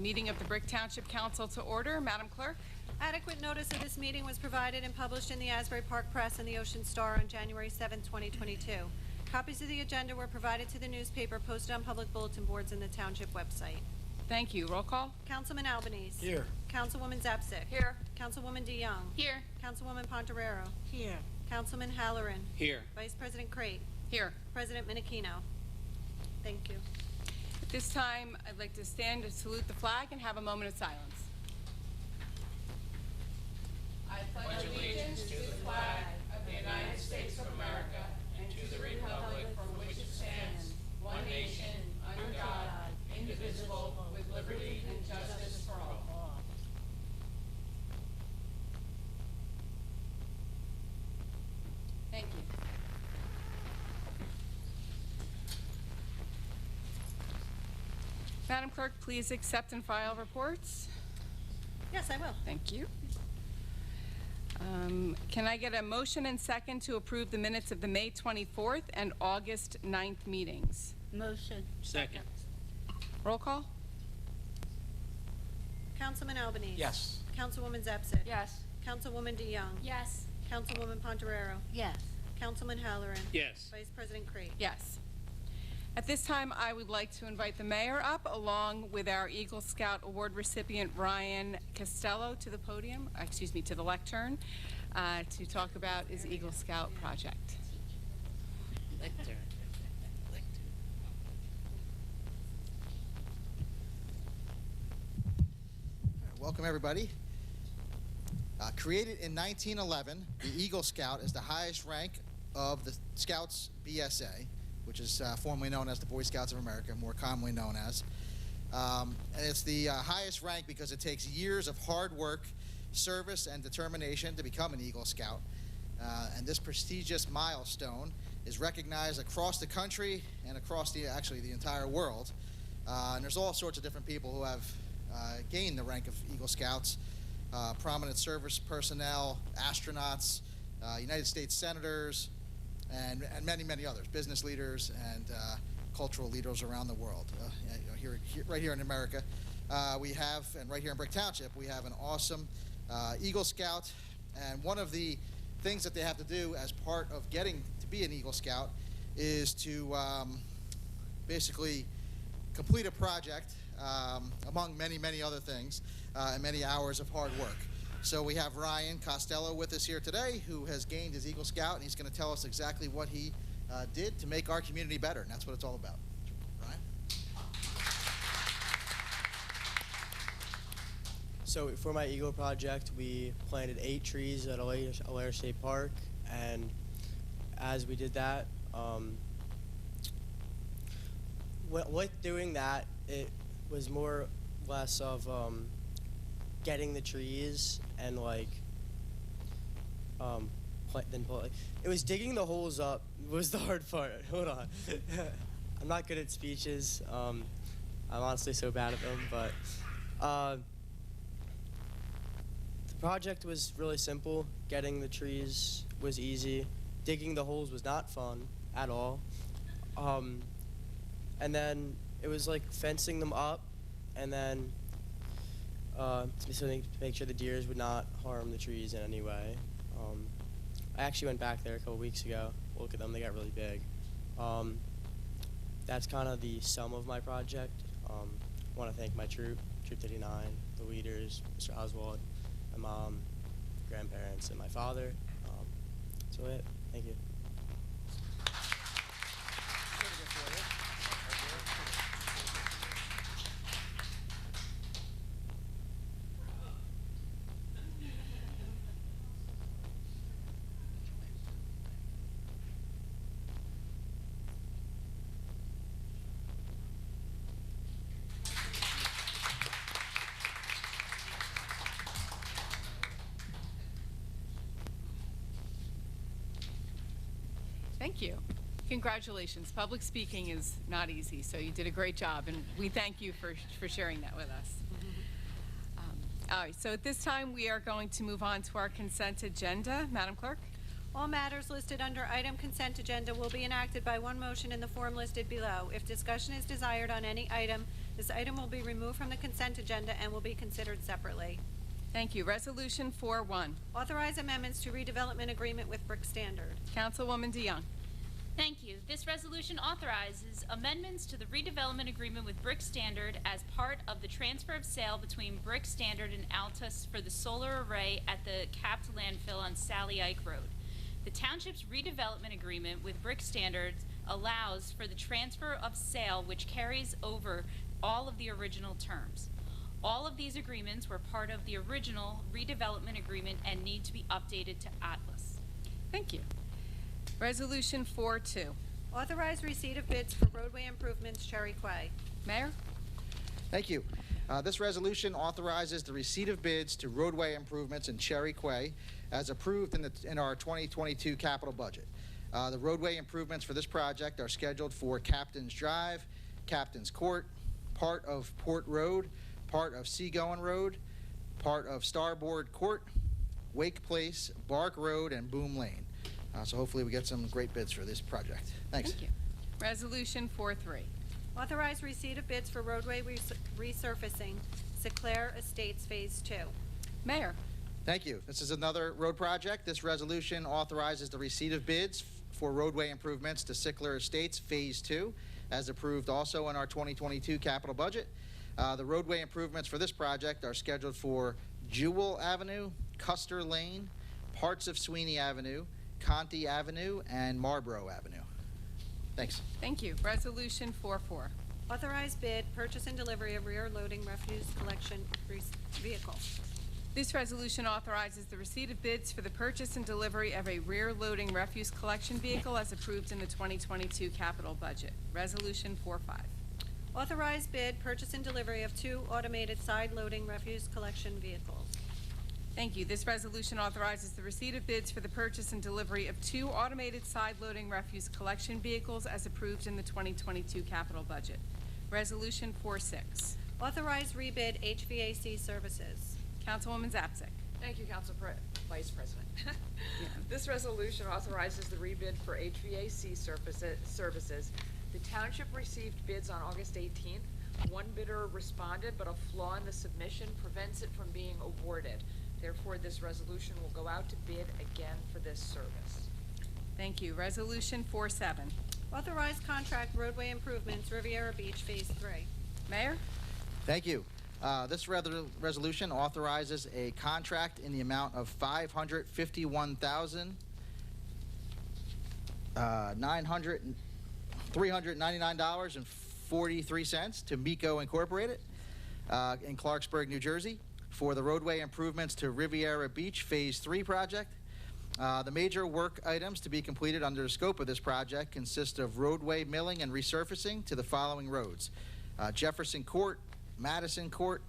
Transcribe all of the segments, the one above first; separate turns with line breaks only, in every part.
Meeting of the Brick Township Council to order. Madam Clerk?
Adequate notice of this meeting was provided and published in the Asbury Park Press and the Ocean Star on January 7, 2022. Copies of the agenda were provided to the newspaper, posted on public bulletin boards and the Township website.
Thank you. Roll call.
Councilman Albanese.
Here.
Councilwoman Zapsik.
Here.
Councilwoman DeYoung.
Here.
Councilwoman Pontarero.
Here.
Councilman Halloran.
Here.
Vice President Crate.
Here.
President Menachino. Thank you.
At this time, I'd like to stand to salute the flag and have a moment of silence. I pledge allegiance to the flag of the United States of America and to the republic for which it stands, one nation, under God, indivisible, with liberty and justice for all. Thank you. Madam Clerk, please accept and file reports.
Yes, I will.
Thank you. Can I get a motion and second to approve the minutes of the May 24th and August 9th meetings?
Motion.
Second.
Roll call?
Councilman Albanese.
Yes.
Councilwoman Zapsik.
Yes.
Councilwoman DeYoung.
Yes.
Councilwoman Pontarero.
Yes.
Councilman Halloran.
Yes.
Vice President Crate.
Yes. At this time, I would like to invite the mayor up, along with our Eagle Scout Award recipient, Ryan Costello, to the podium, to the lectern, to talk about his Eagle Scout project.
Lectern.
Welcome, everybody. Created in 1911, the Eagle Scout is the highest rank of the Scouts BSA, which is formerly known as the Boy Scouts of America, more commonly known as. And it's the highest rank because it takes years of hard work, service, and determination to become an Eagle Scout. And this prestigious milestone is recognized across the country and across the entire world. And there's all sorts of different people who have gained the rank of Eagle Scouts, prominent service personnel, astronauts, United States senators, and many, many others, business leaders and cultural leaders around the world. Right here in America, we have, and right here in Brick Township, we have an awesome Eagle Scout. And one of the things that they have to do as part of getting to be an Eagle Scout is to basically complete a project, among many, many other things, and many hours of hard work. So we have Ryan Costello with us here today, who has gained his Eagle Scout, and he's going to tell us exactly what he did to make our community better, and that's what it's all about. Ryan?
So for my Eagle project, we planted 8 trees at Alair State Park, and as we did that, with doing that, it was more or less of getting the trees and it was digging the holes up was the hard part. Hold on. I'm not good at speeches. I'm honestly so bad at them, but the project was really simple. Getting the trees was easy. Digging the holes was not fun at all. And then it was like fencing them up, and then to make sure the deers would not harm the trees in any way. I actually went back there a couple weeks ago. Look at them, they got really big. That's kind of the sum of my project. I want to thank my troop, Troop 39, the leaders, Mr. Oswald, my mom, grandparents, and my father. That's really it. Thank you.
Thank you. Congratulations. Public speaking is not easy, so you did a great job, and we thank you for sharing that with us. All right, so at this time, we are going to move on to our consent agenda. Madam Clerk?
All matters listed under item consent agenda will be enacted by one motion in the form listed below. If discussion is desired on any item, This item will be removed from the consent agenda and will be considered separately.
Thank you. Resolution 4-1.
Authorize amendments to redevelopment agreement with Brick Standard.
Councilwoman DeYoung.
Thank you. This resolution authorizes amendments to the redevelopment agreement with Brick Standard as part of the transfer of sale between Brick Standard and Altus for the solar array at the capped landfill on Sally Ike Road. The Township's redevelopment agreement with Brick Standard allows for the transfer of sale which carries over all of the original terms. All of these agreements were part of the original redevelopment agreement and need to be updated to Atlas.
Thank you. Resolution 4-2.
Authorize receipt of bids for roadway improvements Cherry Quay.
Mayor?
Thank you. This resolution authorizes the receipt of bids to roadway improvements in Cherry Quay as approved in our 2022 capital budget. The roadway improvements for this project are scheduled for Captain's Drive, Captain's Court, part of Port Road, part of Seagoing Road, part of Starboard Court, Wake Place, Bark Road, and Boom Lane. So hopefully we get some great bids for this project. Thanks.
Thank you. Resolution 4-3.
Authorize receipt of bids for roadway resurfacing, Seclair Estates Phase 2.
Mayor?
Thank you. This is another road project. This resolution authorizes the receipt of bids for roadway improvements to Sickler Estates Phase 2, as approved also in our 2022 capital budget. The roadway improvements for this project are scheduled for Jewell Avenue, Custer Lane, parts of Sweeney Avenue, Conti Avenue, and Marlborough Avenue. Thanks.
Thank you. Resolution 4-4.
Authorize bid, purchase and delivery of rear loading refuse collection vehicle.
This resolution authorizes the receipt of bids for the purchase and delivery of a rear-loading refuse collection vehicle as approved in the 2022 capital budget. Resolution 4-5.
Authorize bid, purchase and delivery of 2 automated side-loading refuse collection vehicles.
Thank you. This resolution authorizes the receipt of bids for the purchase and delivery of 2 automated side-loading refuse collection vehicles as approved in the 2022 capital budget. Resolution 4-6.
Authorize rebid HVAC services.
Councilwoman Zapsik.
Thank you, Vice President. This resolution authorizes the rebid for HVAC services. The township received bids on August 18th. One bidder responded, but a flaw in the submission prevents it from being awarded. Therefore, this resolution will go out to bid again for this service.
Thank you. Resolution 4-7.
Authorize contract roadway improvements Riviera Beach Phase 3.
Mayor?
Thank you. This resolution authorizes a contract in the amount of $399.43 to MECO Incorporated in Clarksburg, New Jersey, for the roadway improvements to Riviera Beach Phase 3 project. The major work items to be completed under the scope of this project consist of roadway milling and resurfacing to the following roads: Jefferson Court, Madison Court,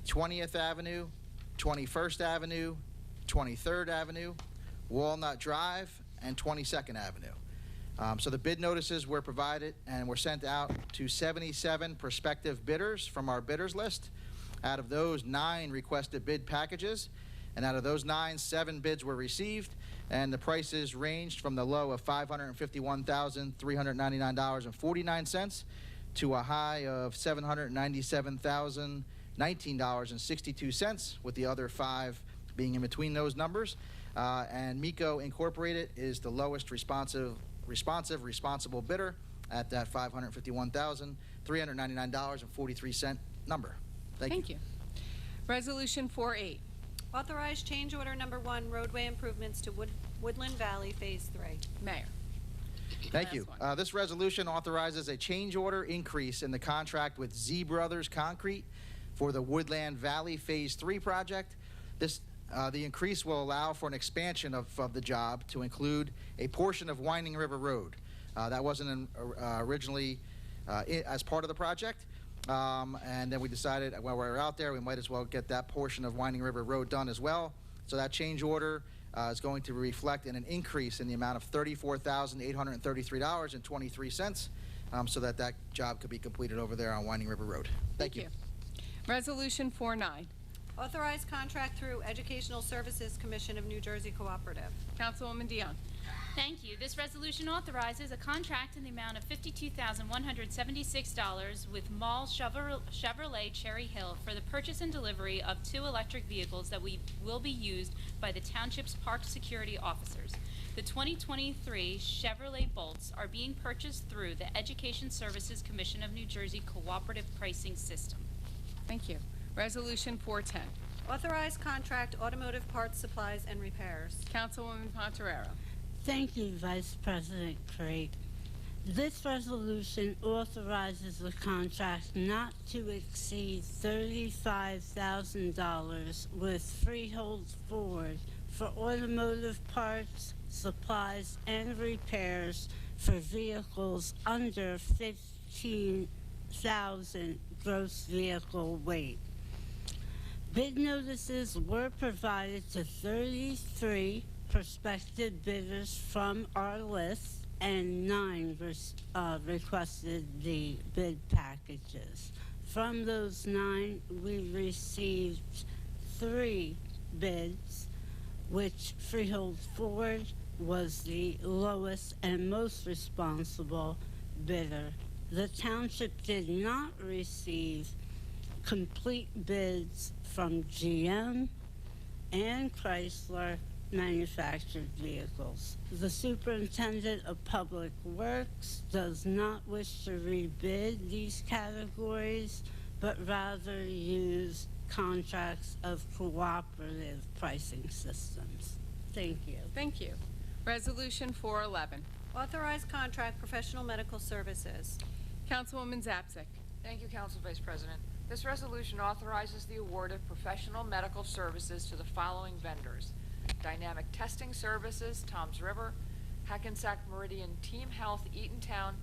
20th Avenue, 21st Avenue, 23rd Avenue, Walnut Drive, and 22nd Avenue. So the bid notices were provided and were sent out to 77 prospective bidders from our bidders list. Out of those, 9 requested bid packages, and out of those 9, 7 bids were received, and the prices ranged from the low of $551,399.49 to a high of $797,019.62, with the other 5 being in between those numbers. And MECO Incorporated is the lowest responsible bidder at that $551,399.43 number. Thank you.
Resolution 4-8.
Authorize change order number 1 roadway improvements to Woodland Valley Phase 3.
Mayor?
Thank you.
Last one.
This resolution authorizes a change order increase in the contract with Z Brothers Concrete for the Woodland Valley Phase 3 project. The increase will allow for an expansion of the job to include a portion of Winding River Road. That wasn't originally as part of the project. And then we decided while we were out there, we might as well get that portion of Winding River Road done as well. So that change order is going to reflect in an increase in the amount of $34,833.23, so that job could be completed over there on Winding River Road. Thank you.
Resolution 4-9.
Authorize contract through Educational Services Commission of New Jersey Cooperative.
Councilwoman DeYoung.
Thank you. This resolution authorizes a contract in the amount of $52,176 with Mall Chevrolet Cherry Hill for the purchase and delivery of 2 electric vehicles that will be used by the Township's park security officers. The 2023 Chevrolet Bolts are being purchased through the Education Services Commission of New Jersey Cooperative Pricing System.
Thank you. Resolution 410.
Authorize contract automotive parts, supplies, and repairs.
Councilwoman Pontoriero.
Thank you, Vice President Craig. This resolution authorizes the contract not to exceed $35,000 with Freehold Ford for automotive parts, supplies, and repairs for vehicles under 15,000 gross vehicle weight. Bid notices were provided to 33 prospective bidders from our list, and 9 requested the bid packages. From those 9, we received 3 bids, which Freehold Ford was the lowest and most responsible bidder. The township did not receive complete bids from GM and Chrysler manufactured vehicles. The Superintendent of Public Works does not wish to rebid these categories, but rather use contracts of cooperative pricing systems. Thank you.
Thank you. Resolution 411.
Authorize contract professional medical services.
Councilwoman Zapsik.
Thank you, Council Vice President. This resolution authorizes the award of professional medical services to the following vendors: Dynamic Testing Services, Toms River, Hackensack Meridian Team Health, Eatontown,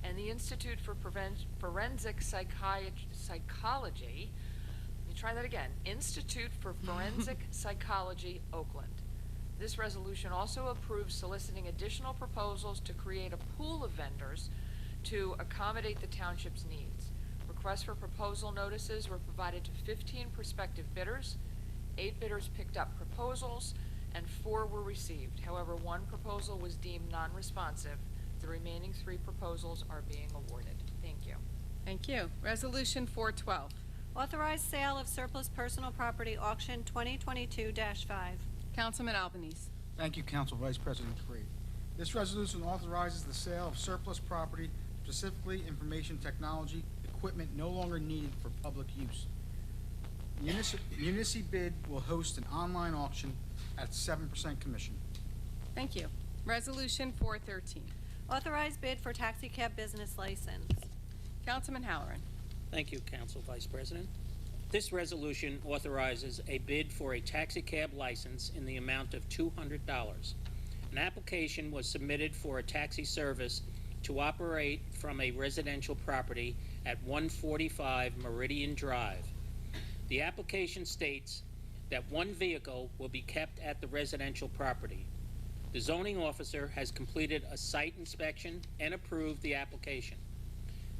and the Institute for Forensic Psychology. Let me try that again. Institute for Forensic Psychology, Oakland. This resolution also approves soliciting additional proposals to create a pool of vendors to accommodate the township's needs. Requests for proposal notices were provided to 15 prospective bidders. 8 bidders picked up proposals, and 4 were received. However, 1 proposal was deemed non-responsive. The remaining 3 proposals are being awarded. Thank you.
Thank you. Resolution 412.
Authorize sale of surplus personal property auction 2022-5.
Councilman Albanese.
Thank you, Council Vice President Creed. This resolution authorizes the sale of surplus property, specifically information technology equipment no longer needed for public use. Municipid will host an online auction at 7% commission.
Thank you. Resolution 413.
Authorize bid for taxi cab business license.
Councilman Halloran.
Thank you, Council Vice President. This resolution authorizes a bid for a taxi cab license in the amount of $200. An application was submitted for a taxi service to operate from a residential property at 145 Meridian Drive. The application states that 1 vehicle will be kept at the residential property. The zoning officer has completed a site inspection and approved the application.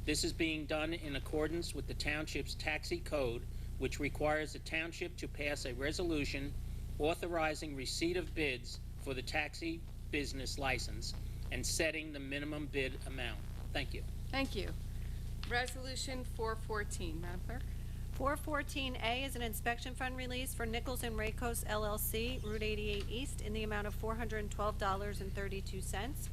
This is being done in accordance with the township's taxi code, which requires the township to pass a resolution authorizing receipt of bids for the taxi business license and setting the minimum bid amount. Thank you.
Thank you. Resolution 414. Madam Clerk.
414A is an inspection fund release for Nichols and Raycos LLC, Route 88 East, in the amount of $412.32.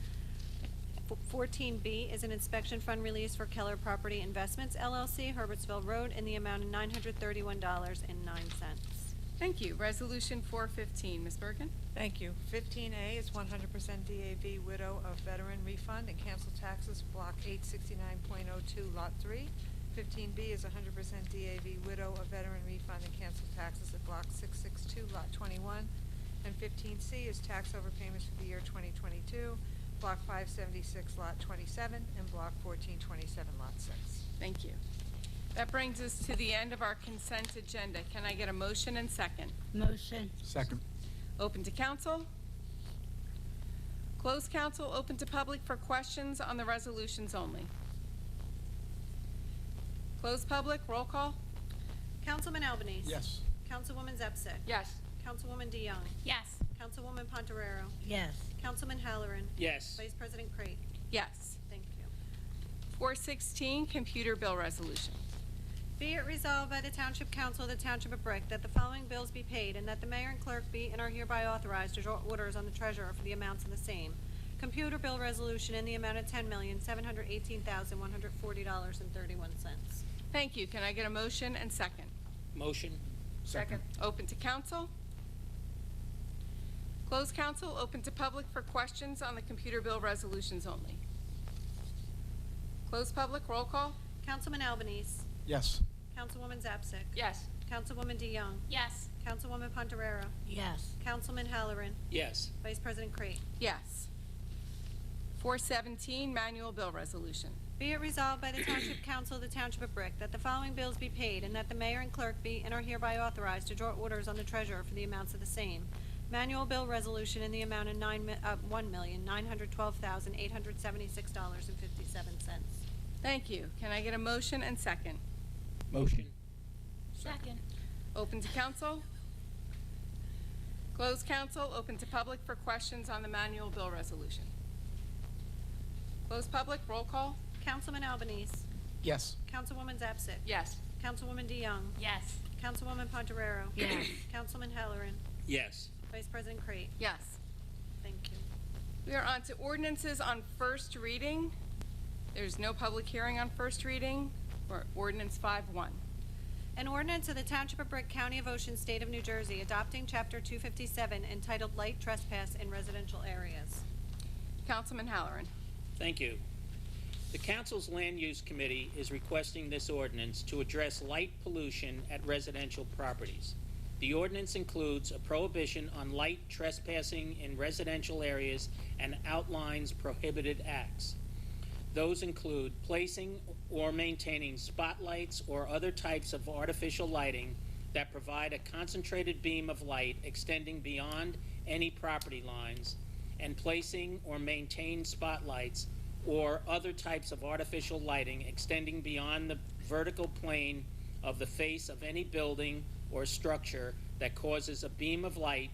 14B is an inspection fund release for Keller Property Investments LLC, Herbertsville Road, in the amount of $931.09.
Thank you. Resolution 415. Ms. Bergen.
Thank you. 15A is 100% DAV widow of veteran refund and cancel taxes, block 869.02, lot 3. 15B is 100% DAV widow of veteran refund and cancel taxes at block 662, lot 21. And 15C is tax overpayments for the year 2022, block 576, lot 27, and block 1427, lot 6.
Thank you. That brings us to the end of our consent agenda. Can I get a motion and second?
Motion.
Second.
Open to council. Closed council, open to public for questions on the resolutions only. Closed public, roll call.
Councilman Albanese.
Yes.
Councilwoman Zepsik.
Yes.
Councilwoman DeYoung.
Yes.
Councilwoman Pontoriero.
Yes.
Councilman Halloran.
Yes.
Vice President Crate.
Yes.
Thank you.
416, computer bill resolution.
Be it resolved by the Township Council of the Township of Brick that the following bills be paid and that the mayor and clerk be and are hereby authorized to draw orders on the treasurer for the amounts of the same. Computer bill resolution in the amount of $10,718,140.31.
Thank you. Can I get a motion and second?
Motion.
Second.
Open to council. Closed council, open to public for questions on the computer bill resolutions only. Closed public, roll call.
Councilman Albanese.
Yes.
Councilwoman Zapsik.
Yes.
Councilwoman DeYoung.
Yes.
Councilwoman Pontarero.
Yes.
Councilman Halloran.
Yes.
Vice President Crate.
Yes. 417, manual bill resolution.
Be it resolved by the Township Council of the Township of Brick that the following bills be paid and that the mayor and clerk be and are hereby authorized to draw orders on the treasurer for the amounts of the same. Manual bill resolution in the amount of $1,912,876.57.
Thank you. Can I get a motion and second?
Motion.
Second.
Open to council. Closed council, open to public for questions on the manual bill resolution. Closed public, roll call.
Councilman Albanese.
Yes.
Councilwoman Zapsik.
Yes.
Councilwoman DeYoung.
Yes.
Councilwoman Pontarero.
Yes.
Councilman Halloran.
Yes.
Vice President Crate.
Yes.
Thank you.
We are on to ordinances on first reading. There's no public hearing on first reading for ordinance 5-1.
An ordinance of the Township of Brick, County of Ocean, State of New Jersey, adopting Chapter 257 entitled Light Trespass in Residential Areas.
Councilman Halloran.
Thank you. The Council's Land Use Committee is requesting this ordinance to address light pollution at residential properties. The ordinance includes a prohibition on light trespassing in residential areas and outlines prohibited acts. Those include placing or maintaining spotlights or other types of artificial lighting that provide a concentrated beam of light extending beyond any property lines, and placing or maintain spotlights or other types of artificial lighting extending beyond the vertical plane of the face of any building or structure that causes a beam of light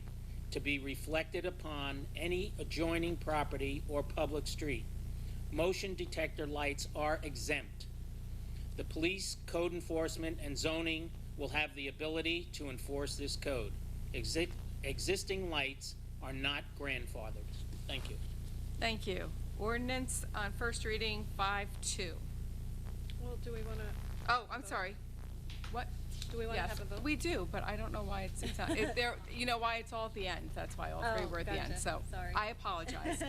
to be reflected upon any adjoining property or public street. Motion detector lights are exempt. The police, code enforcement, and zoning will have the ability to enforce this code. Existing lights are not grandfathered. Thank you.
Thank you. Ordinance on first reading 5-2.
Well, do we want to,
Oh, I'm sorry. What?
do we want to
Yes,
have a vote?
we do, but I don't know why it's there. You know why it's all at the end? That's why all three
Oh,
were at the end.
gotcha.
So
Sorry.
I apologize.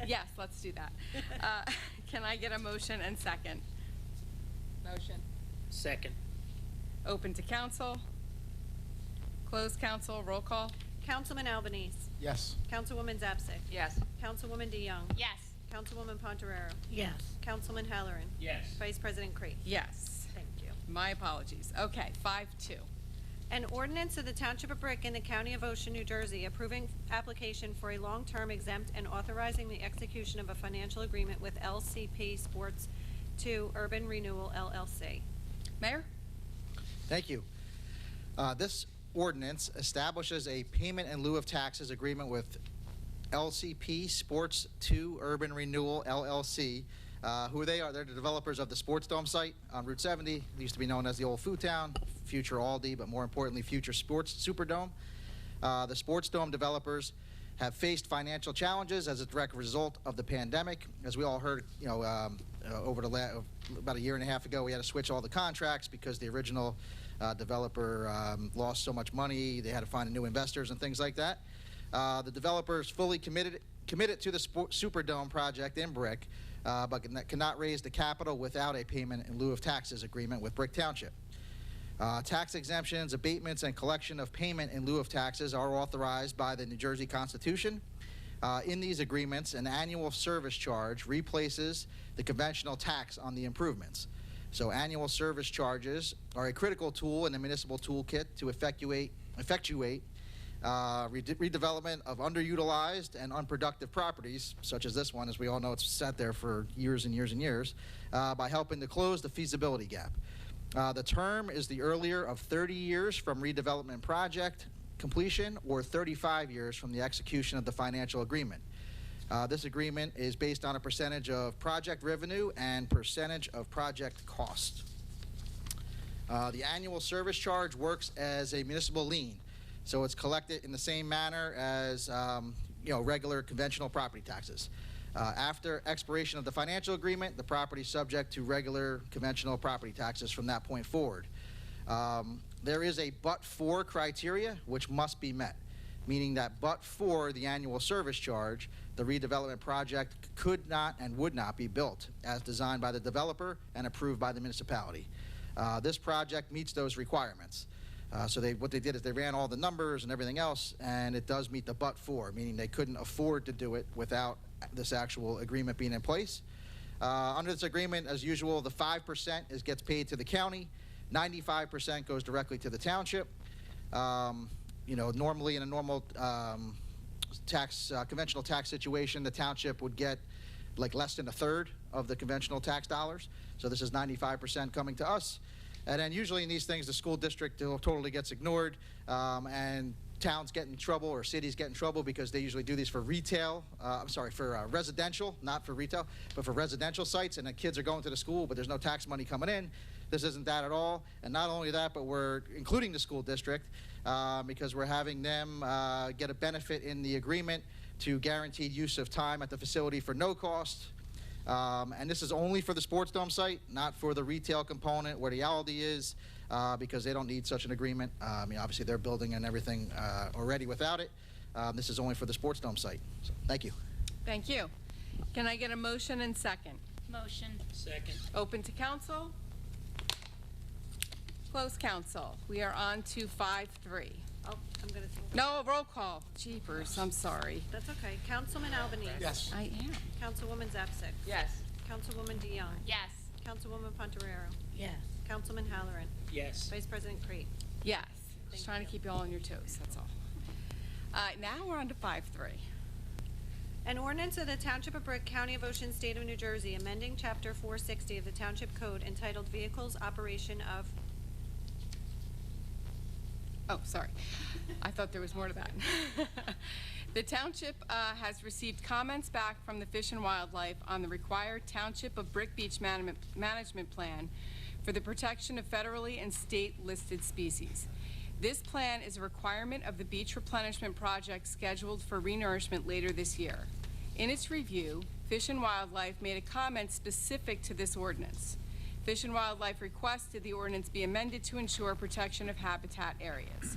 Yes, let's do that. Can I get a motion and second?
Motion.
Second.
Open to council. Closed council. Roll call.
Councilman Albanese.
Yes.
Councilwoman Zapsik.
Yes.
Councilwoman DeYoung.
Yes.
Councilwoman Pontarero.
Yes.
Councilman Halloran.
Yes.
Vice President Crate.
Yes.
Thank you.
My apologies. Okay, 5-2.
An ordinance of the Township of Brick in the County of Ocean, New Jersey, approving application for a long-term exempt and authorizing the execution of a financial agreement with LCP Sports 2 Urban Renewal LLC.
Mayor?
Thank you. This ordinance establishes a payment in lieu of taxes agreement with LCP Sports 2 Urban Renewal LLC. Who they are? They're the developers of the Sports Dome site on Route 70. It used to be known as the old Food Town, future Aldi, but more importantly, future Sports Superdome. The Sports Dome developers have faced financial challenges as a direct result of the pandemic. As we all heard, over about a year and a half ago, we had to switch all the contracts because the original developer lost so much money. They had to find new investors and things like that. The developers fully committed to the Superdome project in Brick, but cannot raise the capital without a payment in lieu of taxes agreement with Brick Township. Tax exemptions, abatements, and collection of payment in lieu of taxes are authorized by the New Jersey Constitution. In these agreements, an annual service charge replaces the conventional tax on the improvements. So annual service charges are a critical tool in the municipal toolkit to effectuate redevelopment of underutilized and unproductive properties, such as this one. As we all know, it's sat there for years and years and years, by helping to close the feasibility gap. The term is the earlier of 30 years from redevelopment project completion or 35 years from the execution of the financial agreement. This agreement is based on a percentage of project revenue and percentage of project cost. The annual service charge works as a municipal lien, so it's collected in the same manner as regular conventional property taxes. After expiration of the financial agreement, the property is subject to regular conventional property taxes from that point forward. There is a but-for criteria which must be met, meaning that but for the annual service charge, the redevelopment project could not and would not be built as designed by the developer and approved by the municipality. This project meets those requirements. So what they did is they ran all the numbers and everything else, and it does meet the but for, meaning they couldn't afford to do it without this actual agreement being in place. Under this agreement, as usual, the 5% gets paid to the county, 95% goes directly to the township. Normally in a normal conventional tax situation, the township would get like less than a third of the conventional tax dollars. So this is 95% coming to us. And then usually in these things, the school district totally gets ignored, and towns get in trouble or cities get in trouble because they usually do these for for residential, not for retail, but for residential sites, and the kids are going to the school, but there's no tax money coming in. This isn't that at all. And not only that, but we're including the school district because we're having them get a benefit in the agreement to guaranteed use of time at the facility for no cost. And this is only for the sports dome site, not for the retail component where the Aldi is, because they don't need such an agreement. Obviously they're building and everything already without it. This is only for the sports dome site. So, thank you.
Thank you. Can I get a motion and second?
Motion.
Second.
Open to council. Close council. We are on to 5-3.
Oh, I'm going to...
No, roll call. Jeepers, I'm sorry.
That's okay. Councilman Albanese.
Yes.
I am.
Councilwoman Zapsik.
Yes.
Councilwoman DeYoung.
Yes.
Councilwoman Pontoriero.
Yes.
Councilman Halloran.
Yes.
Vice President Crete.
Yes. Just
Thank
trying
you.
to keep you all on your toes, that's all. Now we're on to 5-3.
An ordinance of the Township of Brick, County of Ocean, State of New Jersey, amending Chapter 460 of the Township Code entitled Vehicles Operation of...
Oh, sorry. I thought there was more to that. The township has received comments back from the Fish and Wildlife on the required Township of Brick Beach Management Plan for the protection of federally and state-listed species. This plan is a requirement of the beach replenishment project scheduled for renourishment later this year. In its review, Fish and Wildlife made a comment specific to this ordinance. Fish and Wildlife requested the ordinance be amended to ensure protection of habitat areas.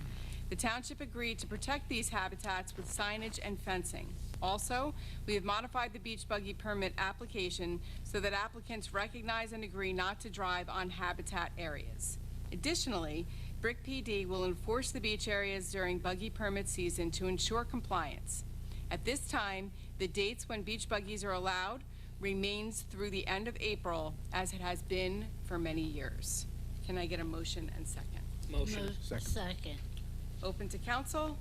The township agreed to protect these habitats with signage and fencing. Also, we have modified the beach buggy permit application so that applicants recognize and agree not to drive on habitat areas. Additionally, Brick PD will enforce the beach areas during buggy permit season to ensure compliance. At this time, the dates when beach buggies are allowed remains through the end of April, as it has been for many years. Can I get a motion and second?
Motion.
Second.
Open to council.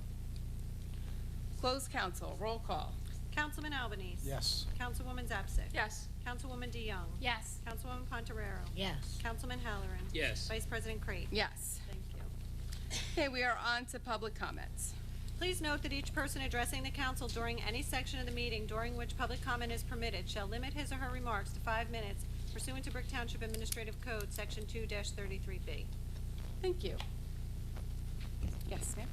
Close council. Roll call.
Councilman Albanese.
Yes.
Councilwoman Zapsik.
Yes.
Councilwoman DeYoung.
Yes.
Councilwoman Pontoriero.
Yes.
Councilman Halloran.
Yes.
Vice President Crete.
Yes.
Thank you.
Okay, we are on to public comments.
Please note that each person addressing the council during any section of the meeting during which public comment is permitted shall limit his or her remarks to 5 minutes pursuant to Brick Township Administrative Code, Section 2-33B.
Thank you. Yes, ma'am.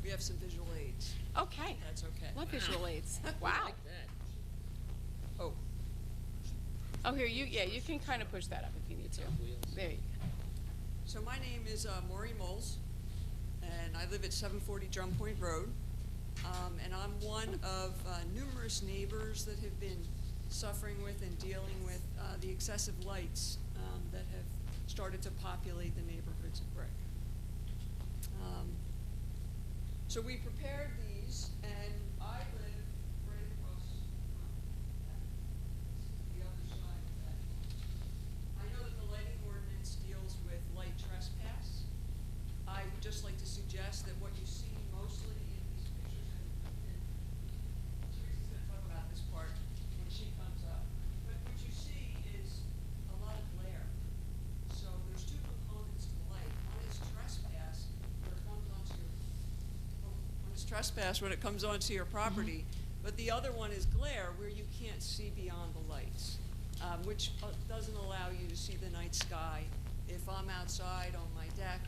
We have some visual aids.
Okay.
That's okay.
Love visual aids. Wow.
Like that. Oh,
Oh, here, you can kind of push that up if you need to. There you go.
so my name is Maureen Moles, and I live at 740 Drum Point Road. And I'm one of numerous neighbors that have been suffering with and dealing with the excessive lights that have started to populate the neighborhoods of Brick. So we prepared these, and I live right across the other side of that. I know that the lighting ordinance deals with light trespass. I would just like to suggest that what you see mostly in these pictures, and Teresa's gonna talk about this part when she comes up, but what you see is a lot of glare. So there's two components to light. One is trespass, where it comes onto your, when it's trespass when it comes onto your property. But the other one is glare, where you can't see beyond the lights, which doesn't allow you to see the night sky. If I'm outside on my deck,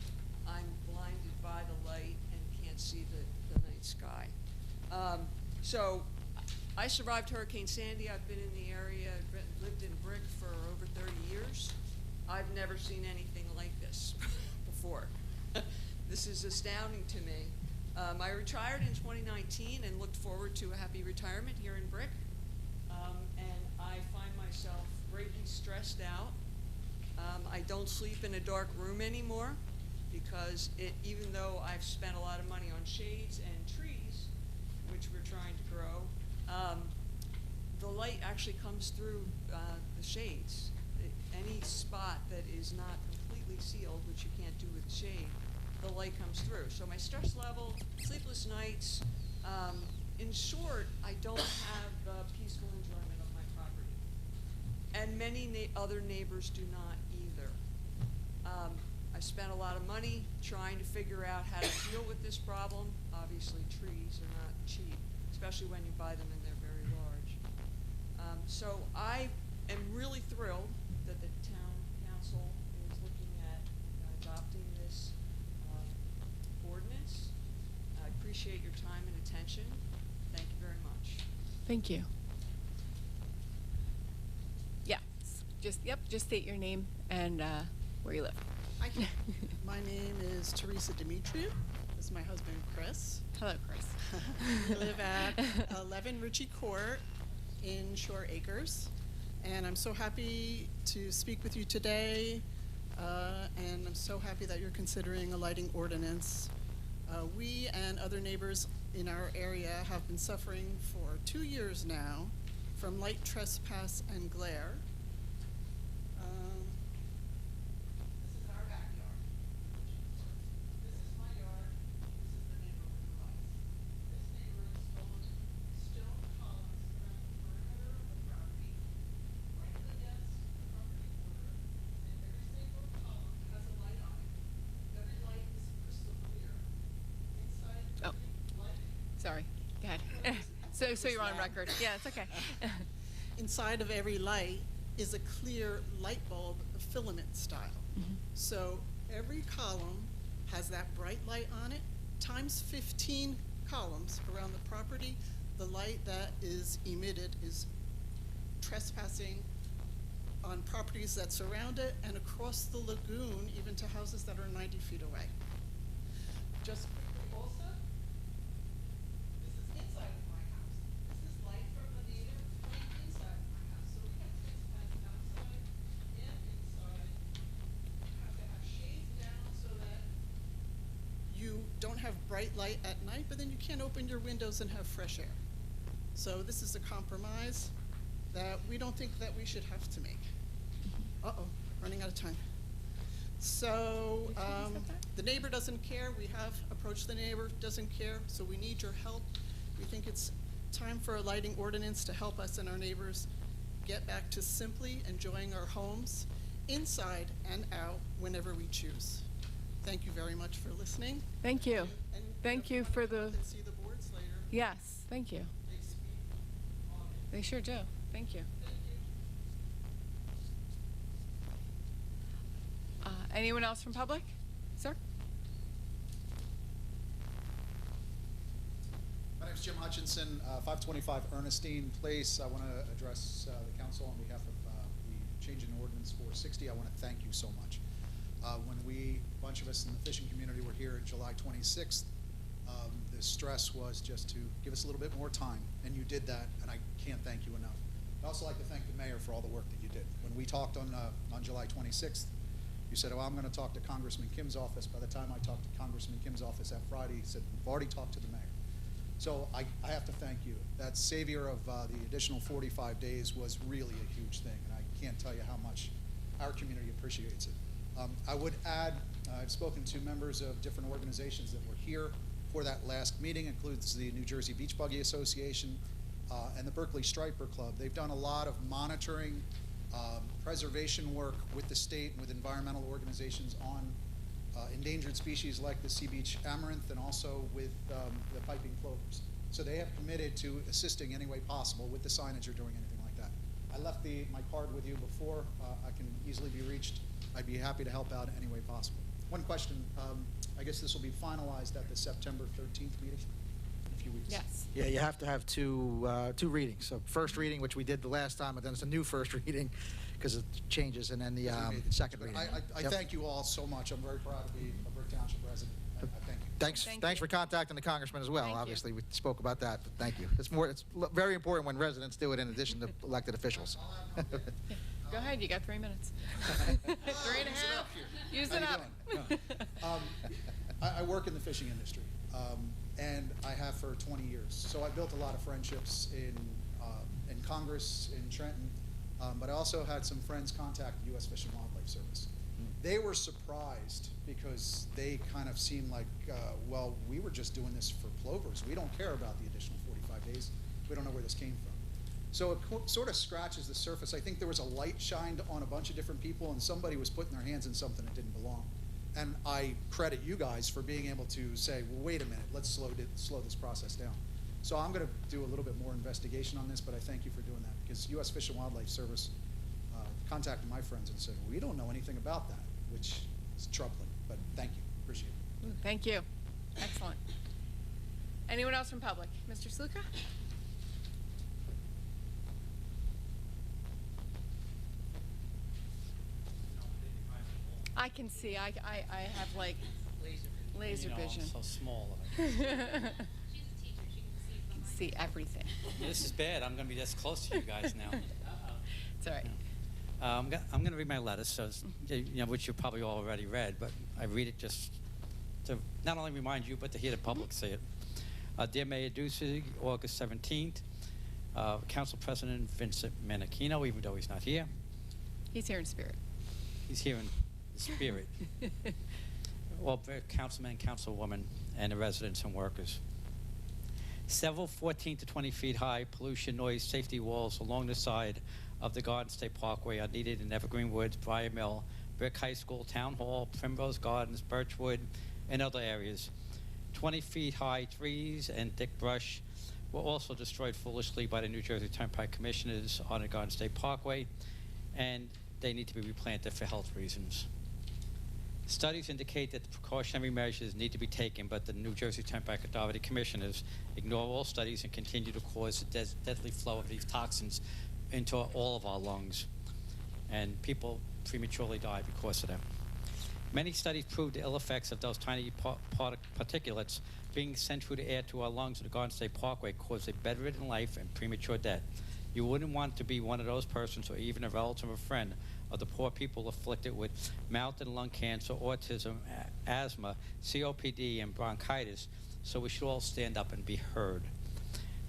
I'm blinded by the light and can't see the night sky. So I survived Hurricane Sandy. I've been in the area, lived in Brick for over 30 years. I've never seen anything like this before. This is astounding to me. I retired in 2019 and looked forward to a happy retirement here in Brick. And I find myself greatly stressed out. I don't sleep in a dark room anymore because even though I've spent a lot of money on shades and trees, which we're trying to grow, the light actually comes through the shades. Any spot that is not completely sealed, which you can't do with a shade, the light comes through. So my stress level, sleepless nights, in short, I don't have the peaceful enjoyment of my property. And many other neighbors do not either. I spent a lot of money trying to figure out how to deal with this problem. Obviously, trees are not cheap, especially when you buy them and they're very large. So I am really thrilled that the town council is looking at adopting this ordinance. I appreciate your time and attention. Thank you very much.
Thank you. Yeah, just state your name and where you live.
Hi, my name is Teresa Dimitriou. This is my husband, Chris.
Hello, Chris.
We live at 11 Ritchie Court in Shore Acres. And I'm so happy to speak with you today. And I'm so happy that you're considering a lighting ordinance. We and other neighbors in our area have been suffering for 2 years now from light trespass and glare. This is our backyard. This is my yard. This is the neighborhood device. This neighbor installed stone columns around the perimeter of the property, right against the property border, and every single column has a light on it. Every light is crystal clear. Inside every light.
Sorry, go ahead. So you're on record. Yeah, it's okay.
Inside of every light is a clear light bulb filament style. So every column has that bright light on it, times 15 columns around the property. The light that is emitted is trespassing on properties that surround it and across the lagoon, even to houses that are 90 feet away. Just quickly also, this is inside of my house. This is light from the neighbor playing inside of my house. So we have trespass outside and inside. You have to have shades down so that you don't have bright light at night, but then you can't open your windows and have fresh air. So this is a compromise that we don't think that we should have to make. Uh-oh, running out of time. So the neighbor doesn't care. We have approached the neighbor, doesn't care, so we need your help. We think it's time for a lighting ordinance to help us and our neighbors get back to simply enjoying our homes inside and out whenever we choose. Thank you very much for listening.
Thank you.
And
Thank you for the,
and see the boards later.
yes, thank you.
They speak on it.
They sure do. Thank you.
Thank you.
Anyone else from public? Sir?
My name is Jim Hutchinson, 525 Ernestine Place. I want to address the council on behalf of the change in ordinance 460. I want to thank you so much. When a bunch of us in the fishing community were here July 26th, the stress was just to give us a little bit more time, and you did that, and I can't thank you enough. I'd also like to thank the mayor for all the work that you did. When we talked on July 26th, you said, oh, I'm going to talk to Congressman Kim's office. By the time I talked to Congressman Kim's office that Friday, he said, we've already talked to the mayor. So I have to thank you. That savior of the additional 45 days was really a huge thing, and I can't tell you how much our community appreciates it. I would add, I've spoken to members of different organizations that were here for that last meeting, includes the New Jersey Beach Buggy Association and the Berkeley Striper Club. They've done a lot of monitoring, preservation work with the state and with environmental organizations on endangered species like the sea beach amaranth and also with the piping plovers. So they have committed to assisting any way possible with the signage or doing anything like that. I left my card with you before. I can easily be reached. I'd be happy to help out any way possible. One question, I guess this will be finalized at the September 13th meeting in a few weeks.
Yes.
Yeah, you have to have two readings. So first reading, which we did the last time, and then it's a new first reading because it changes, and then the second reading.
I
Yep.
thank you all so much. I'm very proud to be a Brick Township resident. I thank you.
Thanks for contacting the congressman as well.
Thank you.
Obviously, we spoke about that, but thank you. It's very important when residents do it in addition to elected officials.
Go ahead, you got 3 minutes. 3.5. Use it up.
I work in the fishing industry, and I have for 20 years. So I built a lot of friendships in Congress, in Trenton, but I also had some friends contact the U.S. Fish and Wildlife Service. They were surprised because they kind of seemed like, well, we were just doing this for plovers. We don't care about the additional 45 days. We don't know where this came from. So it sort of scratches the surface. I think there was a light shined on a bunch of different people, and somebody was putting their hands in something that didn't belong. And I credit you guys for being able to say, well, wait a minute, let's slow this process down. So I'm going to do a little bit more investigation on this, but I thank you for doing that, because U.S. Fish and Wildlife Service contacted my friends and said, we don't know anything about that, which is troubling, but thank you, appreciate it.
Thank you. Excellent. Anyone else from public? Mr. Sluka? I can see. I have like laser vision.
I'm so small.
She's a teacher. She can see
See everything.
This is bad. I'm going to be this close to you guys now.
It's all right.
I'm going to read my letter, so which you probably already read, but I read it just to not only remind you, but to hear the public say it. Dear Mayor Ducey, August 17th, Council President Vincent Menachino, even though he's not here.
He's here in spirit.
He's here in the spirit. Well, councilmen, councilwomen, and the residents and workers. Several 14 to 20 feet high pollution noise safety walls along the side of the Garden State Parkway are needed in Evergreen Woods, Briar Mill, Brick High School, Town Hall, Primrose Gardens, Birchwood, and other areas. 20 feet high trees and thick brush were also destroyed foolishly by the New Jersey Turnpike Commissioners on the Garden State Parkway, and they need to be replanted for health reasons. Studies indicate that the precautionary measures need to be taken, but the New Jersey Turnpike Authority Commissioners ignore all studies and continue to cause the deadly flow of these toxins into all of our lungs, and people prematurely die because of them. Many studies prove the ill effects of those tiny particulates being sent through the air to our lungs of the Garden State Parkway cause a bedridden life and premature death. You wouldn't want to be one of those persons, or even a relative or friend of the poor people afflicted with mouth and lung cancer, autism, asthma, COPD, and bronchitis, so we should all stand up and be heard.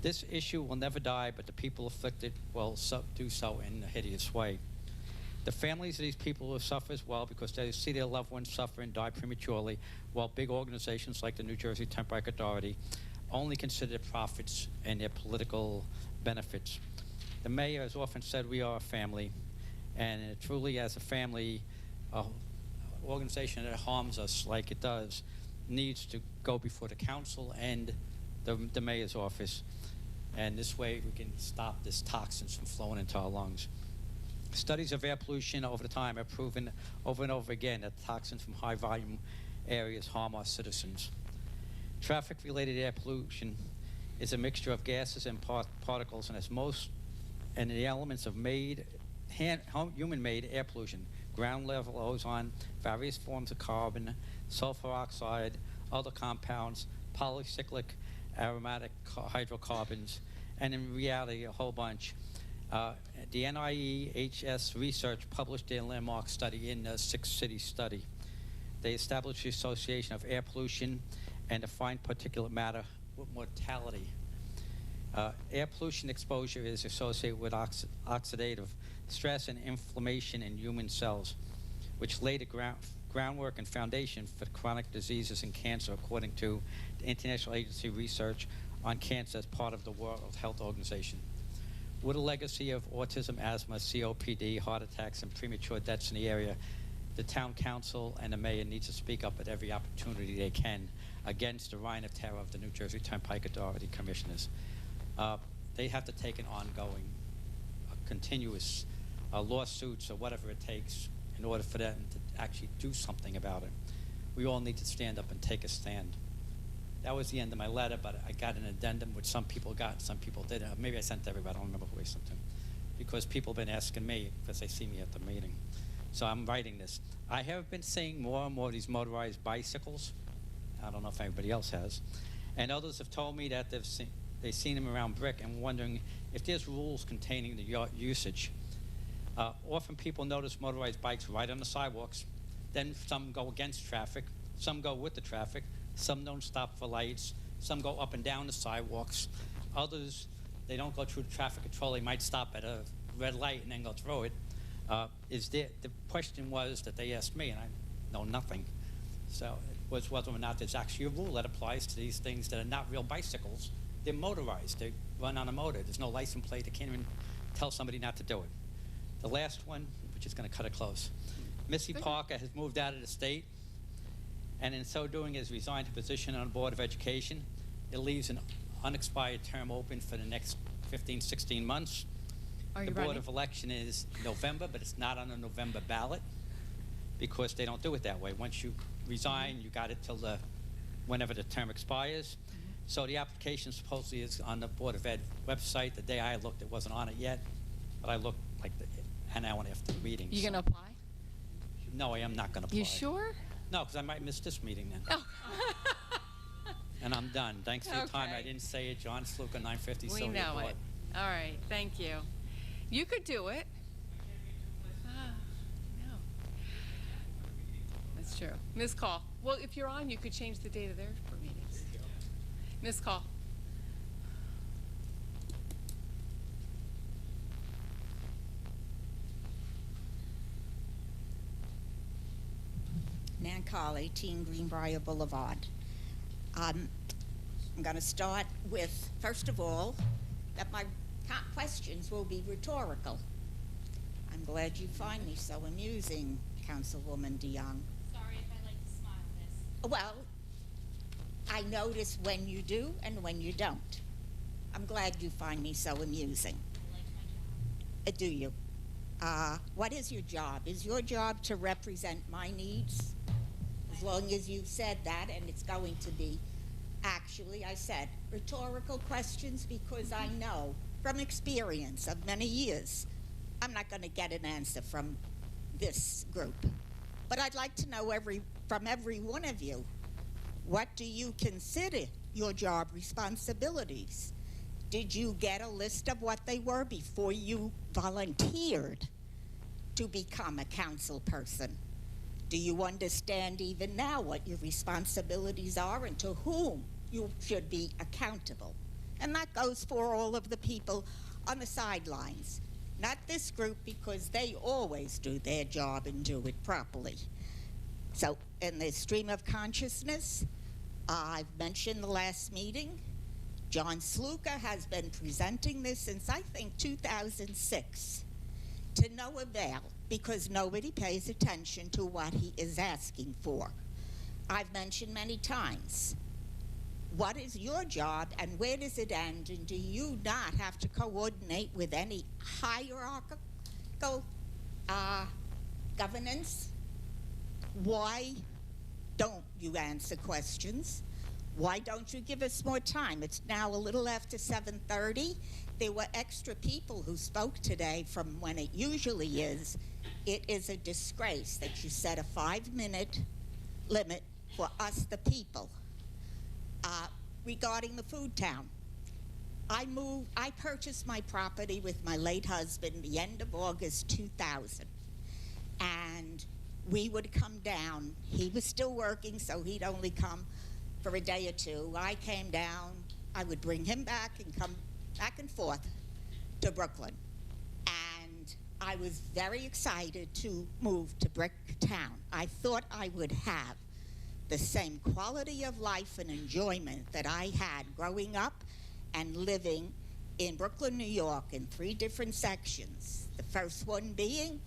This issue will never die, but the people afflicted will do so in a hideous way. The families of these people will suffer as well, because they see their loved ones suffer and die prematurely, while big organizations like the New Jersey Turnpike Authority only consider profits and their political benefits. The mayor has often said we are a family, and truly as a family, an organization that harms us like it does needs to go before the council and the mayor's office, and this way we can stop this toxins from flowing into our lungs. Studies of air pollution over the time have proven over and over again that toxins from high volume areas harm our citizens. Traffic-related air pollution is a mixture of gases and particles, and the elements of human-made air pollution: ground level ozone, various forms of carbon, sulfur oxide, other compounds, polycyclic aromatic hydrocarbons, and in reality a whole bunch. The NIEHS research published their landmark study in the 6-city study. They established the association of air pollution and the fine particulate matter with mortality. Air pollution exposure is associated with oxidative stress and inflammation in human cells, which lay the groundwork and foundation for chronic diseases and cancer, according to the International Agency Research on Cancer as part of the World Health Organization. With a legacy of autism, asthma, COPD, heart attacks, and premature deaths in the area, the town council and the mayor need to speak up at every opportunity they can against the reign of terror of the New Jersey Turnpike Authority commissioners. They have to take an ongoing, continuous lawsuits or whatever it takes in order for them to actually do something about it. We all need to stand up and take a stand. That was the end of my letter, but I got an addendum which some people got, some people didn't. Maybe I sent to everybody, I don't remember who I sent to. Because people have been asking me, because they see me at the meeting. So I'm writing this. I have been seeing more and more of these motorized bicycles. I don't know if anybody else has. And others have told me that they've seen them around Brick and wondering if there's rules containing the usage. Often people notice motorized bikes right on the sidewalks. Then some go against traffic, some go with the traffic, some don't stop for lights, some go up and down the sidewalks. Others, they don't go through the traffic control. They might stop at a red light and then go through it. The question was that they asked me, and I know nothing. So it was whether or not there's actually a rule that applies to these things that are not real bicycles. They're motorized. They run on a motor. There's no license plate. They can't even tell somebody not to do it. The last one, which is going to cut it close. Missy Parker has moved out of the state, and in so doing has resigned her position on the Board of Education. It leaves an unexpired term open for the next 15, 16 months.
Are you
the Board
running?
of Election is November, but it's not on a November ballot because they don't do it that way. Once you resign, you got it till whenever the term expires. So the application supposedly is on the Board of Ed website. The day I looked, it wasn't on it yet, but I looked like an hour after the meeting.
You
so.
gonna apply?
No, I am not going to apply.
You sure?
No, because I might miss this meeting then.
Oh.
And I'm done. Thanks for your time. I
Okay.
didn't say it. John Sluka, 950
We
Sylvia
know
Court.
it. All right, thank you. You could do it. No. That's true. Ms. Call. Well, if you're on, you could change the date of their meetings. Ms. Call.
Nan Carl, 18 Greenbrier Boulevard. I'm going to start with, first of all, that my questions will be rhetorical. I'm glad you find me so amusing, Councilwoman DeYoung.
Sorry if I like to smile, miss.
Well, I notice when you do and when you don't. I'm glad you find me so amusing.
I like my job.
Do you? What is your job? Is your job to represent my needs? As long as you've said that, and it's going to be, actually, I said rhetorical questions because I know from experience of many years, I'm not going to get an answer from this group. But I'd like to know from every one of you, what do you consider your job responsibilities? Did you get a list of what they were before you volunteered to become a council person? Do you understand even now what your responsibilities are and to whom you should be accountable? And that goes for all of the people on the sidelines. Not this group, because they always do their job and do it properly. So in the stream of consciousness, I've mentioned the last meeting. John Sluka has been presenting this since, I think, 2006, to no avail, because nobody pays attention to what he is asking for. I've mentioned many times, what is your job and where does it end, and do you not have to coordinate with any hierarchical governance? Why don't you answer questions? Why don't you give us more time? It's now a little after 7:30. There were extra people who spoke today from when it usually is. It is a disgrace that you set a 5-minute limit for us, the people. Regarding the food town, I purchased my property with my late husband the end of August 2000. And we would come down. He was still working, so he'd only come for a day or two. I came down. I would bring him back and come back and forth to Brooklyn. And I was very excited to move to Bricktown. I thought I would have the same quality of life and enjoyment that I had growing up and living in Brooklyn, New York, in 3 different sections. The first one being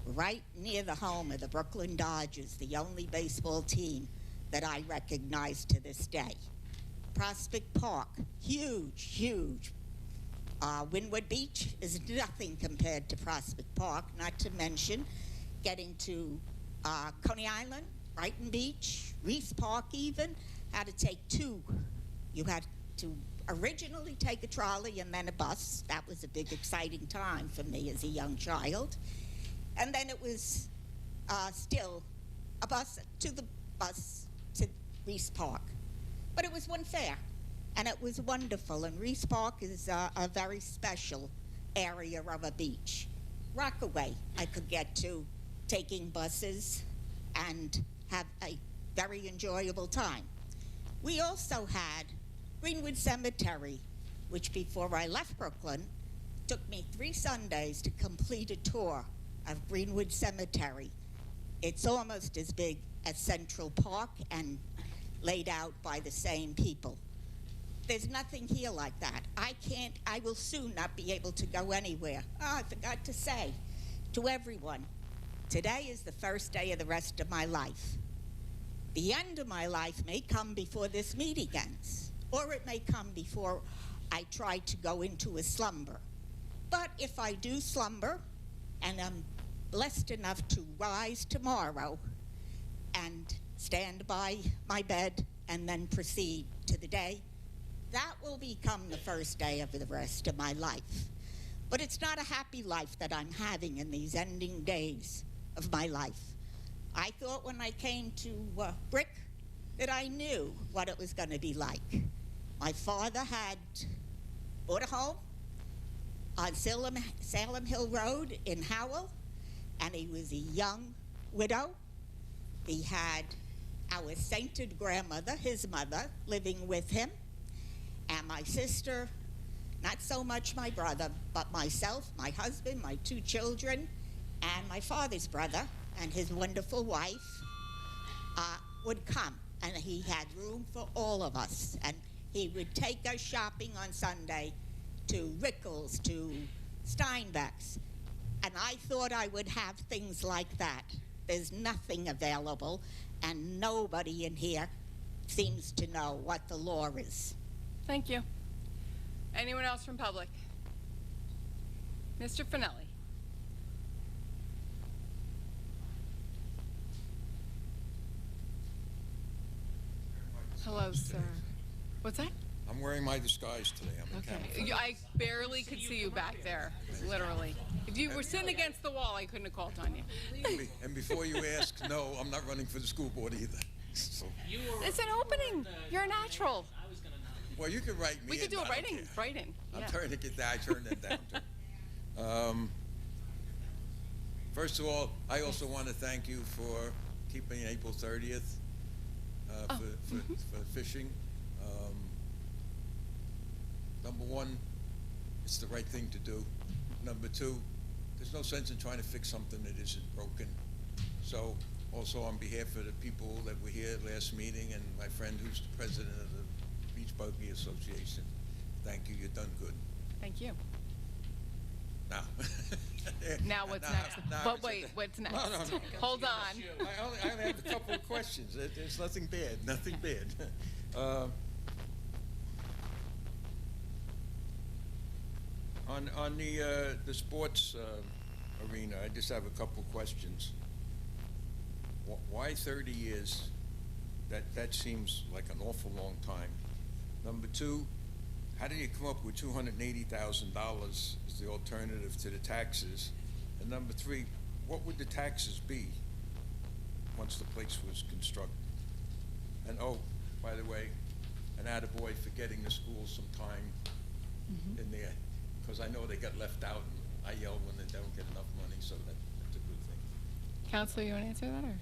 right near the home of the Brooklyn Dodgers, the only baseball team that I recognize to this day. Prospect Park, huge, huge. Wynwood Beach is nothing compared to Prospect Park, not to mention getting to Coney Island, Brighton Beach, Reese Park even, had to take two. You had to originally take a trolley and then a bus. That was a big, exciting time for me as a young child. And then it was still a bus to Reese Park. But it was one fare, and it was wonderful. And Reese Park is a very special area of a beach. Rockaway I could get to, taking buses and have a very enjoyable time. We also had Greenwood Cemetery, which before I left Brooklyn, took me 3 Sundays to complete a tour of Greenwood Cemetery. It's almost as big as Central Park and laid out by the same people. There's nothing here like that. I will soon not be able to go anywhere. Oh, I forgot to say to everyone, today is the first day of the rest of my life. The end of my life may come before this meeting ends, or it may come before I try to go into a slumber. But if I do slumber, and I'm blessed enough to rise tomorrow and stand by my bed and then proceed to the day, that will become the first day of the rest of my life. But it's not a happy life that I'm having in these ending days of my life. I thought when I came to Brick that I knew what it was going to be like. My father had bought a home on Salem Hill Road in Howell, and he was a young widow. He had our sainted grandmother, his mother, living with him, and my sister, not so much my brother, but myself, my husband, my 2 children, and my father's brother and his wonderful wife would come, and he had room for all of us, and he would take us shopping on Sunday to Rickles, to Steinbeck's, and I thought I would have things like that. There's nothing available, and nobody in here seems to know what the law is.
Thank you. Anyone else from public? Mr. Finelli. Hello, sir. What's that?
I'm wearing my disguise today. I'm a camouflage.
I barely could see you back there, literally. If you were sitting against the wall, I couldn't have called on you.
And before you ask, no, I'm not running for the school board either. So,
It's an opening. You're a natural.
well, you can write me.
We could do
in,
a
I don't
writing.
care.
Writing.
I'm
Yeah.
trying to get that. I turned that down too. First of all, I also want to thank you for keeping April 30th for fishing. Number one, it's the right thing to do. Number two, there's no sense in trying to fix something that isn't broken. So also on behalf of the people that were here last meeting and my friend who's the president of the Beach Buggy Association, thank you, you've done good.
Thank you.
Now.
Now what's next? But wait, what's next?
No.
Hold on.
I only have a couple of questions. There's nothing bad, nothing bad. On the sports arena, I just have a couple questions. Why 30 years? That seems like an awful long time. Number two, how did you come up with $280,000 as the alternative to the taxes? And number three, what would the taxes be once the place was constructed? And oh, by the way, an attaboy for getting the school some time in there, because I know they got left out, and I yell when they don't get enough money, so that's a good thing.
Counselor, you want to answer that, or?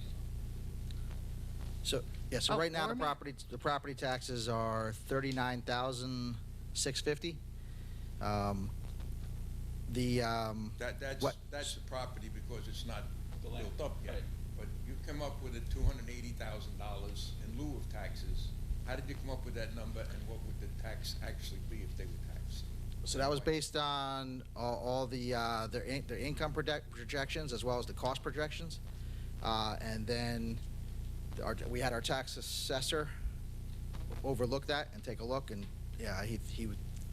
So, yeah, so
Oh,
right now
or me?
the property taxes are $39,650.
That's the property because it's not built up yet. But you come up with $280,000 in lieu of taxes. How did you come up with that number, and what would the tax actually be if they were taxed?
So that was based on all the, their income projections as well as the cost projections. And then we had our tax assessor overlook that and take a look, and yeah, he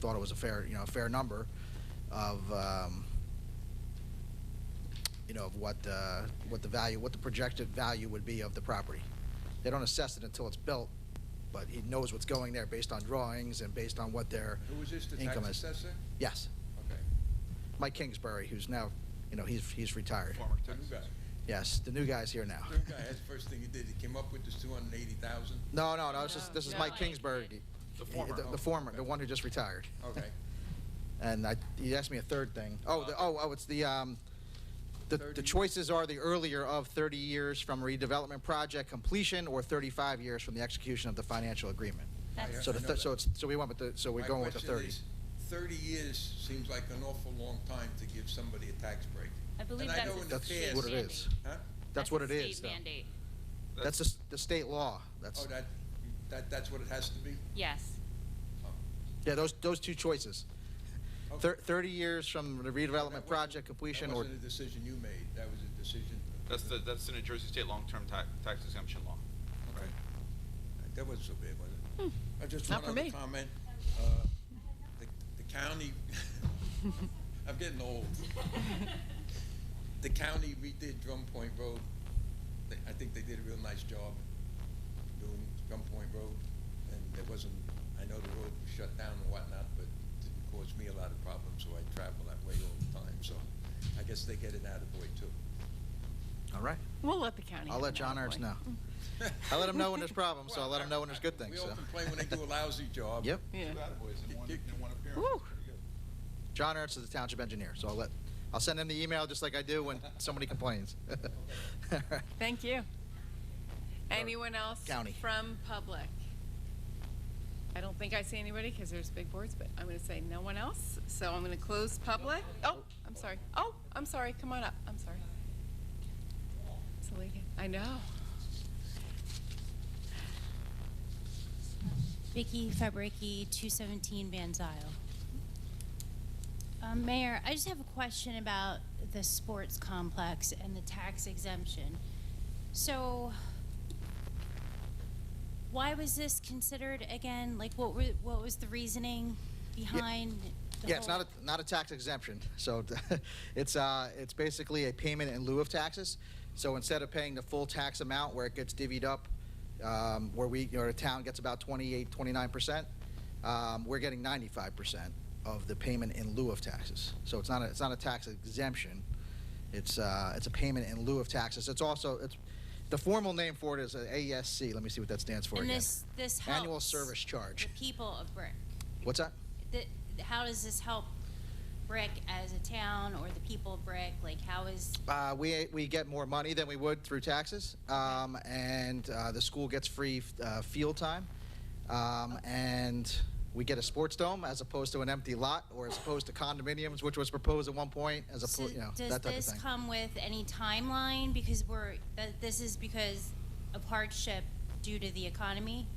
thought it was a fair number of, of what the projected value would be of the property. They don't assess it until it's built, but he knows what's going there based on drawings and based on what their
Who was this, the
income
tax
is.
assessor?
Yes,
Okay.
Mike Kingsbury, who's now, he's retired.
Former tax assessor.
Yes, the new guy's here now.
New guy, that's the first thing he did, he came up with this 280,000?
No, this is Mike Kingsbury.
The former.
The former, the one who just retired.
Okay.
And he asked me a third thing. It's the choices are the earlier of 30 years from redevelopment project completion or 35 years from the execution of the financial agreement.
That's-
So we went with we're going with the 30.
My question is, 30 years seems like an awful long time to give somebody a tax break.
I believe
And I
that's
know
a
in the
state
past-
what it is.
Huh?
That's what it
a
is,
state
though.
mandate.
That's the state law.
Oh, that's what it has to be?
Yes.
Yeah, those two choices.
Okay.
30 years from the redevelopment project completion
That
or.
wasn't a decision you made, that was a decision.
That's the New Jersey State long-term tax exemption law.
Right. That wasn't so bad, was it? I just
Not
one
for
other
me.
comment. The county, I'm getting old. The county redid Drum Point Road. I think they did a real nice job doing Drum Point Road. And there wasn't, I know the road was shut down and whatnot, but it didn't cause me a lot of problems, so I travel that way all the time. So I guess they get it out of the way too.
All right.
We'll let the county.
I'll let John Ernst know. I let him know when there's problems, so I'll let him know when there's good things.
We
So.
all complain when they do a lousy job.
Yep.
Yeah.
In one appearance.
Woo.
John Ernst is the township engineer, so I'll send him the email just like I do when somebody complains. All right.
Thank you. Anyone else
County.
from public? I don't think I see anybody because there's big boards, but I'm going to say no one else. So I'm going to close public. Oh, I'm sorry. Oh, I'm sorry. Come on up. I'm sorry. It's a lady. I know.
Vicky Fabricki, 217 Van Zyl. Mayor, I just have a question about the sports complex and the tax exemption. So, why was this considered again? Like, what was the reasoning behind? The
Yeah, it's
whole-
not a tax exemption. So it's basically a payment in lieu of taxes. So instead of paying the full tax amount where it gets divvied up, where the town gets about 29%, we're getting 95% of the payment in lieu of taxes. So it's not a tax exemption. It's a payment in lieu of taxes. It's the formal name for it is ASC. Let me see what that stands for
And
again.
this helps
Annual service charge.
the people of Brick.
What's that?
How does this help Brick as a town or the people of Brick? Like, how is?
We get more money than we would through taxes, and the school gets free field time, and we get a sports dome as opposed to an empty lot, or as opposed to condominiums, which was proposed at one point, as a
So
that
does
type of
this
thing.
come with any timeline? Because this is because of hardship due to the economy?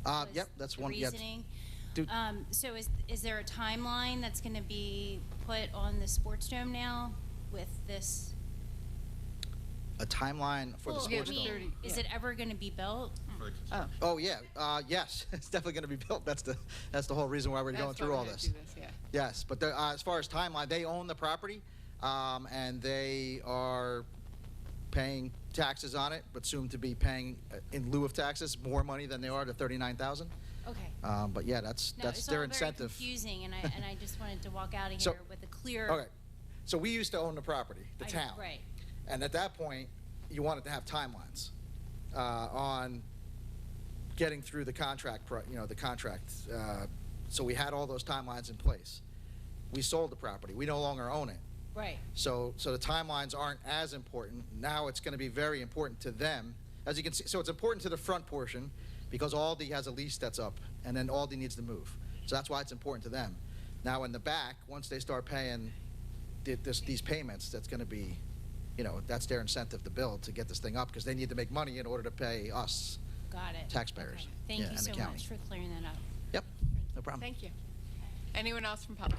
Was
Yep, that's
the
one. Yeah,
reasoning.
do-
So is there a timeline that's going to be put on the sports dome now with this?
a timeline for the
Well,
sports
I mean,
dome.
is it ever going to be built?
Oh yeah, yes, it's definitely going to be built. That's the whole reason why we're going
That's
through
why
all
we
this.
do this, yeah.
Yes, but as far as timeline, they own the property, and they are paying taxes on it, but soon to be paying in lieu of taxes more money than they are to $39,000.
Okay.
But yeah, that's
No, it's
their
all
incentive.
very confusing, and I just wanted to walk out of
So-
here with a clear.
Okay, so we used to own the property, the town,
Right.
and at that point, you wanted to have timelines on getting through the contract. The contract. So we had all those timelines in place. We sold the property. We no longer own it.
Right.
So the timelines aren't as important. Now it's going to be very important to them. As you can see, so it's important to the front portion because Aldi has a lease that's up, and then Aldi needs to move. So that's why it's important to them. Now in the back, once they start paying these payments, that's going to be, that's their incentive to build, to get this thing up, because they need to make money in order to pay us,
Got it.
taxpayers.
Okay. Thank
yeah,
you
and the
so
county.
much for clearing that up.
Yep, no problem.
Thank you. Anyone else from public?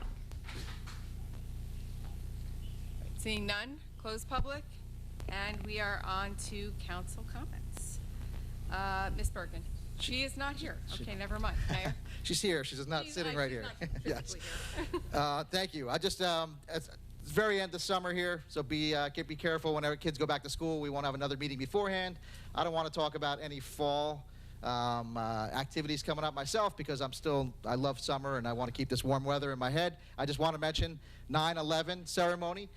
Seeing none, close public, and we are on to council comments. Ms. Bergen, she is not here. Okay, never mind. Mayor?
She's here. She's just not sitting right
she's
here.
not
Yes.
physically here.
Thank you. I just, it's the very end of summer here, so be careful whenever kids go back to school. We won't have another meeting beforehand. I don't want to talk about any fall activities coming up myself because I love summer and I want to keep this warm weather in my head. I just want to mention 9/11 ceremony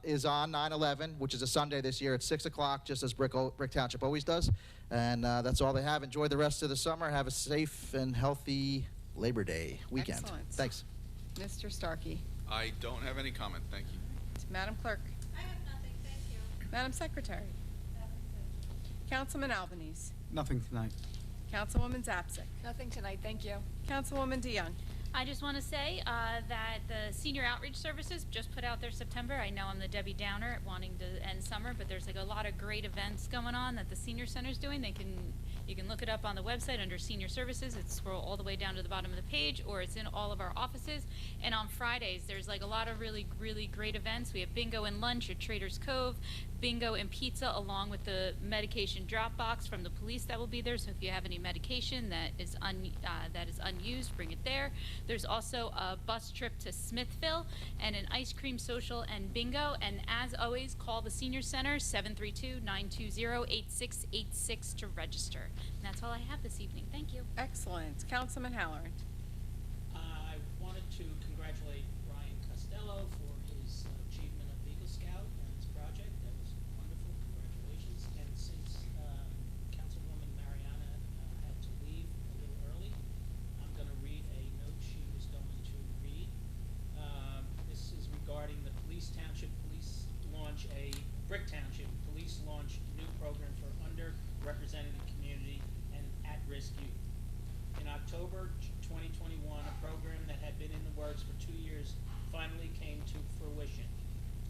is on 9/11, which is a Sunday this year at 6 o'clock, just as Brick Township always does. And that's all they have. Enjoy the rest of the summer. Have a safe and healthy Labor Day weekend.
Excellent.
Thanks.
Mr. Starkey.
I don't have any comment, thank you.
Madam Clerk.
I have nothing, thank you.
Madam Secretary. Councilman Albanese.
Nothing tonight.
Councilwoman Zapsik.
Nothing tonight, thank you.
Councilwoman DeYoung.
I just want to say that the Senior Outreach Services just put out their September. I know I'm the Debbie Downer wanting to end summer, but there's like a lot of great events going on that the Senior Center's doing. You can look it up on the website under Senior Services. It's scroll all the way down to the bottom of the page, or it's in all of our offices. And on Fridays, there's like a lot of really, really great events. We have bingo and lunch at Trader's Cove, bingo and pizza, along with the medication drop box from the police that will be there. So if you have any medication that is unused, bring it there. There's also a bus trip to Smithville and an ice cream social and bingo. And as always, call the Senior Center 732-920-8686 to register. And that's all I have this evening. Thank you.
Excellent. Councilman Halloran.
I wanted to congratulate Ryan Costello for his achievement of Eagle Scout and his project. That was wonderful. Congratulations. And since Councilwoman Mariana had to leave a little early, I'm going to read a note she was going to read. This is regarding the Brick Township Police launch new program for underrepresented community and at-risk youth. In October 2021, a program that had been in the works for 2 years finally came to fruition.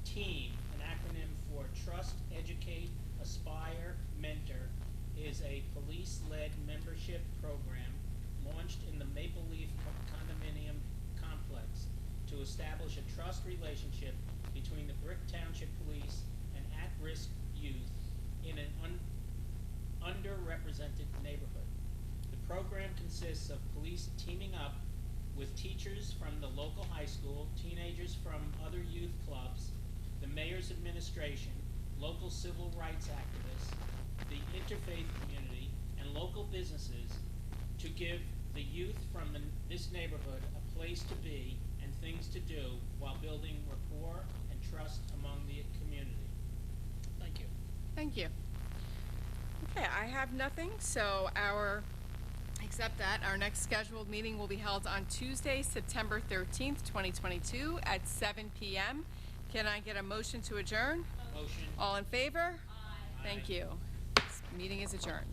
TEAM, an acronym for Trust, Educate, Aspire, Mentor, is a police-led membership program launched in the Maple Leaf condominium complex to establish a trust relationship between the Brick Township Police and at-risk youth in an underrepresented neighborhood. The program consists of police teaming up with teachers from the local high school, teenagers from other youth clubs, the mayor's administration, local civil rights activists, the interfaith community, and local businesses to give the youth from this neighborhood a place to be and things to do while building rapport and trust among the community. Thank you.
Thank you. Okay, I have nothing, so except that our next scheduled meeting will be held on Tuesday, September 13th, 2022 at 7 p.m. Can I get a motion to adjourn?
Motion.
All in favor? Aye. Thank you. This meeting is adjourned.